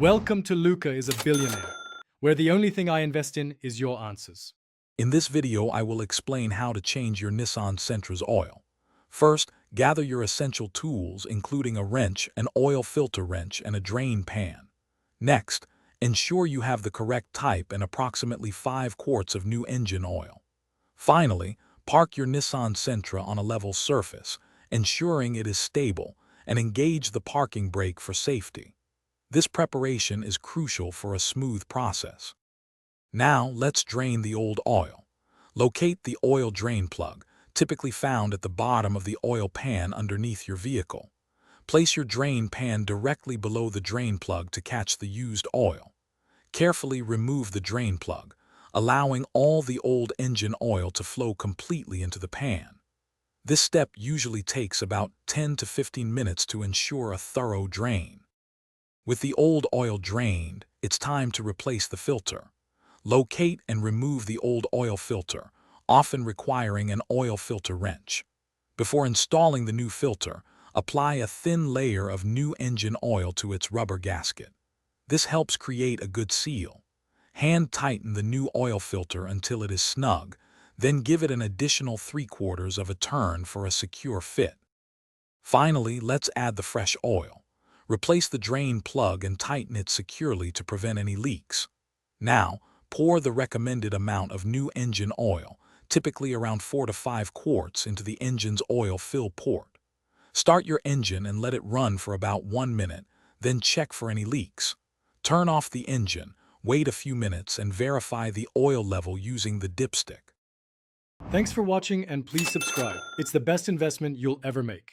Welcome to Luca is a Billionaire, where the only thing I invest in is your answers. In this video, I will explain how to change your Nissan Sentra's oil. First, gather your essential tools, including a wrench, an oil filter wrench, and a drain pan. Next, ensure you have the correct type and approximately 5 quarts of new engine oil. Finally, park your Nissan Sentra on a level surface, ensuring it is stable, and engage the parking brake for safety. This preparation is crucial for a smooth process. Now, let's drain the old oil. Locate the oil drain plug, typically found at the bottom of the oil pan underneath your vehicle. Place your drain pan directly below the drain plug to catch the used oil. Carefully remove the drain plug, allowing all the old engine oil to flow completely into the pan. This step usually takes about 10 to 15 minutes to ensure a thorough drain. With the old oil drained, it's time to replace the filter. Locate and remove the old oil filter, often requiring an oil filter wrench. Before installing the new filter, apply a thin layer of new engine oil to its rubber gasket. This helps create a good seal. Hand tighten the new oil filter until it is snug, then give it an additional 3/4 of a turn for a secure fit. Finally, let's add the fresh oil. Replace the drain plug and tighten it securely to prevent any leaks. Now, pour the recommended amount of new engine oil, typically around 4 to 5 quarts, into the engine's oil fill port. Start your engine and let it run for about 1 minute, then check for any leaks. Turn off the engine, wait a few minutes, and verify the oil level using the dipstick. Thanks for watching and please subscribe. It's the best investment you'll ever make.